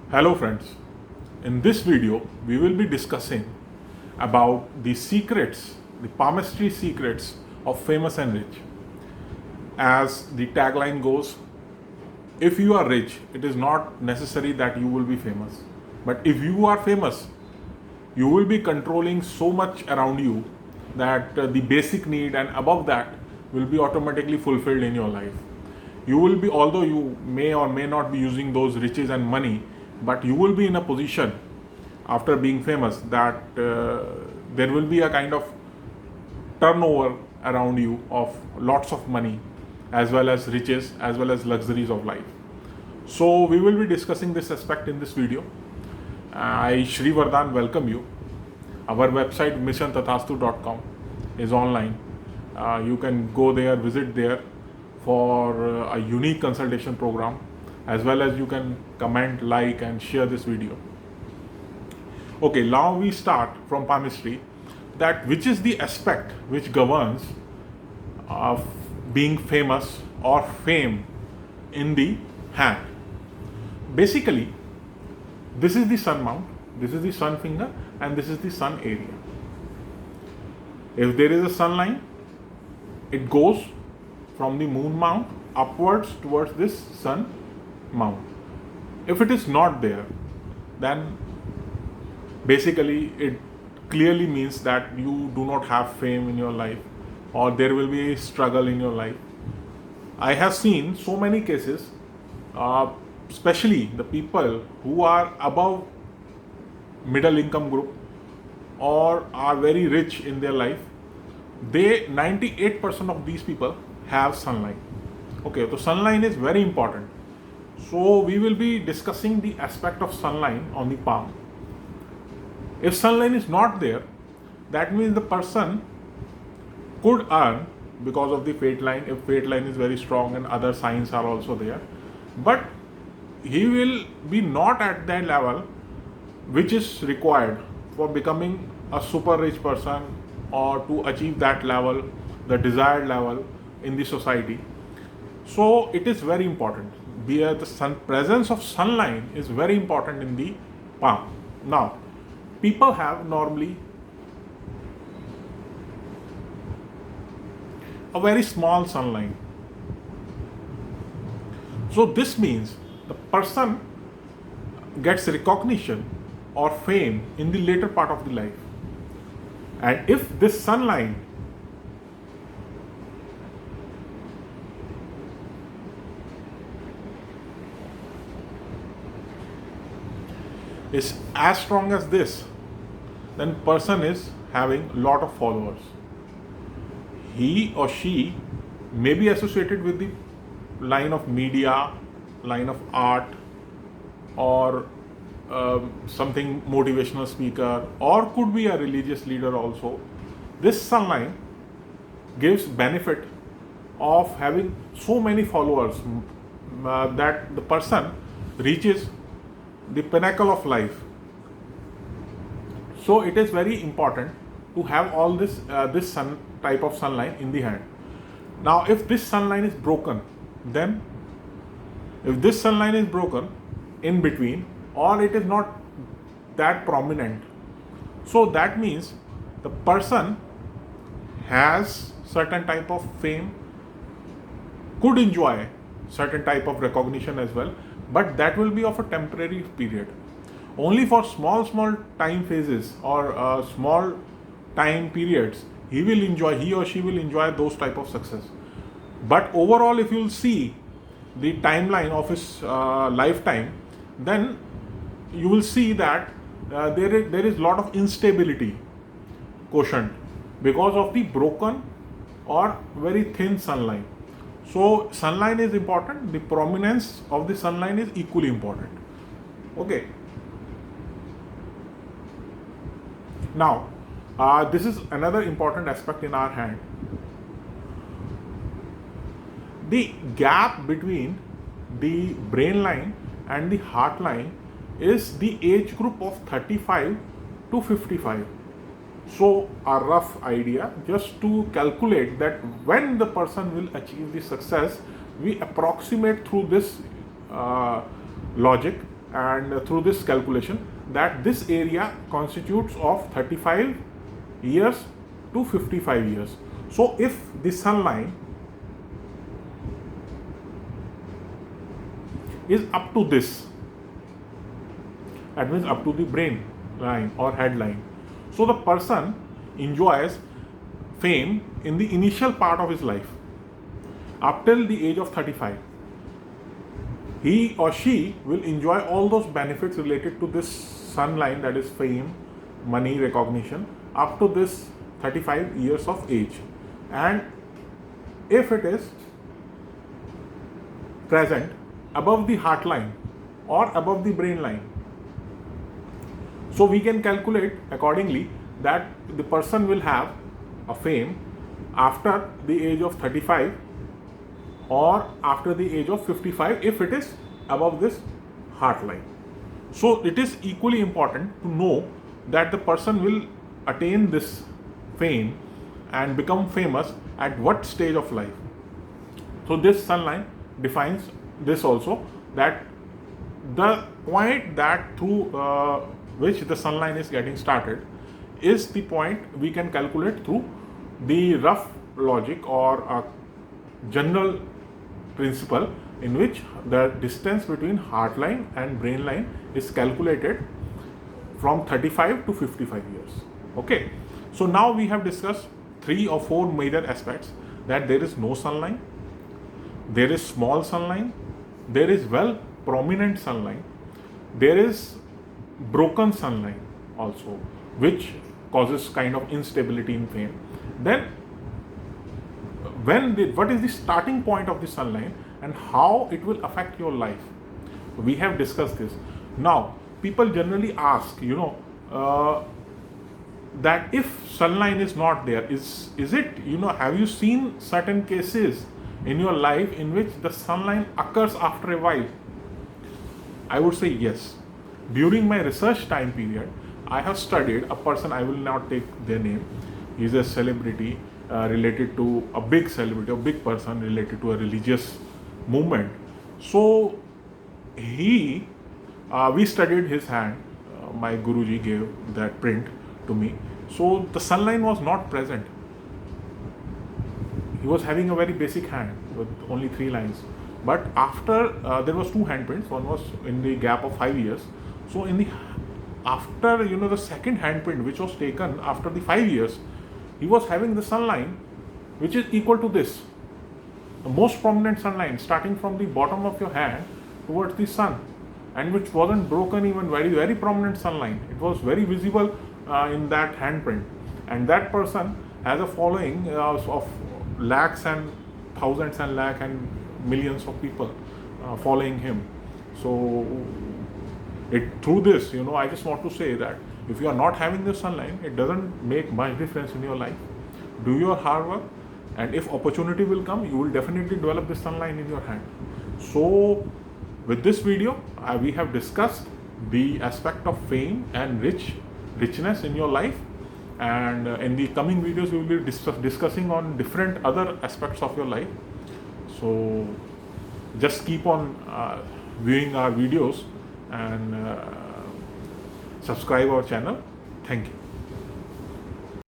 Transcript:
Hello friends, in this video we will be discussing about the secrets, the palmistry secrets of famous and rich. As the tagline goes, if you are rich, it is not necessary that you will be famous. But if you are famous, you will be controlling so much around you that the basic need and above that will be automatically fulfilled in your life. You will be, although you may or may not be using those riches and money, but you will be in a position after being famous that there will be a kind of turnover around you of lots of money as well as riches as well as luxuries of life. So we will be discussing this aspect in this video. I, Shri Vardhan, welcome you. Our website missiontathastu.com is online. You can go there, visit there for a unique consultation program, as well as you can comment, like and share this video. Okay, now we start from palmistry, that which is the aspect which governs of being famous or fame in the hand. Basically, this is the sun mount, this is the sun finger, and this is the sun area. If there is a sun line, it goes from the moon mount upwards towards this sun mount. If it is not there, then basically it clearly means that you do not have fame in your life, or there will be a struggle in your life. I have seen so many cases, especially the people who are above middle income group or are very rich in their life. 98% of these people have sunlight. Okay, so sunlight is very important. So we will be discussing the aspect of sunlight on the palm. If sunlight is not there, that means the person could earn because of the fate line, if fate line is very strong and other signs are also there, but he will be not at that level which is required for becoming a super rich person or to achieve that level, the desired level in the society. So it is very important. The presence of sunlight is very important in the palm. Now, people have normally a very small sunlight. So this means the person gets recognition or fame in the later part of the life. And if this sunlight is as strong as this, then person is having lot of followers. He or she may be associated with the line of media, line of art, or something motivational speaker, or could be a religious leader also. This sunlight gives benefit of having so many followers that the person reaches the pinnacle of life. So it is very important to have all this sun type of sunlight in the hand. Now if this sunlight is broken, then if this sunlight is broken in between, or it is not that prominent, so that means the person has certain type of fame, could enjoy certain type of recognition as well, but that will be of a temporary period. Only for small time phases or small time periods, he or she will enjoy those type of success. But overall, if you'll see the timeline of his lifetime, then you will see that there is lot of instability quotient because of the broken or very thin sunlight. So sunlight is important, the prominence of the sunlight is equally important. Okay. Now, this is another important aspect in our hand. The gap between the brain line and the heart line is the age group of 35 to 55. So a rough idea, just to calculate that when the person will achieve the success, we approximate through this logic and through this calculation that this area constitutes of 35 years to 55 years. So if the sun line is up to this, that means up to the brain line or head line, so the person enjoys fame in the initial part of his life up till the age of 35. He or she will enjoy all those benefits related to this sun line, that is fame, money, recognition, up to this 35 years of age. And if it is present above the heart line or above the brain line, so we can calculate accordingly that the person will have a fame after the age of 35 or after the age of 55 if it is above this heart line. So it is equally important to know that the person will attain this fame and become famous at what stage of life. So this sun line defines this also, that the point that through which the sun line is getting started is the point we can calculate through the rough logic or a general principle in which the distance between heart line and brain line is calculated from 35 to 55 years. Okay, so now we have discussed 3 or 4 major aspects, that there is no sun line, there is small sun line, there is well prominent sun line, there is broken sun line also, which causes kind of instability in fame. Then what is the starting point of the sun line and how it will affect your life? We have discussed this. Now people generally ask, that if sun line is not there, is it, have you seen certain cases in your life in which the sun line occurs after a while? I would say yes. During my research time period, I have studied a person, I will not take their name. He is a celebrity related to a big celebrity, a big person related to a religious movement. So we studied his hand. My Guruji gave that print to me. So the sun line was not present. He was having a very basic hand with only 3 lines. But after there was 2 handprints. One was in the gap of 5 years. So after the second handprint, which was taken after the 5 years, he was having the sun line which is equal to this, the most prominent sun line starting from the bottom of your hand towards the sun, and which wasn't broken, even very, very prominent sun line. It was very visible in that handprint, and that person has a following of lakhs and thousands and lakh and millions of people following him. So through this, I just want to say that if you are not having the sun line, it doesn't make much difference in your life. Do your hard work, and if opportunity will come, you will definitely develop the sun line in your hand. So with this video, we have discussed the aspect of fame and richness in your life, and in the coming videos we will be discussing on different other aspects of your life. So just keep on viewing our videos and subscribe our channel. Thank you.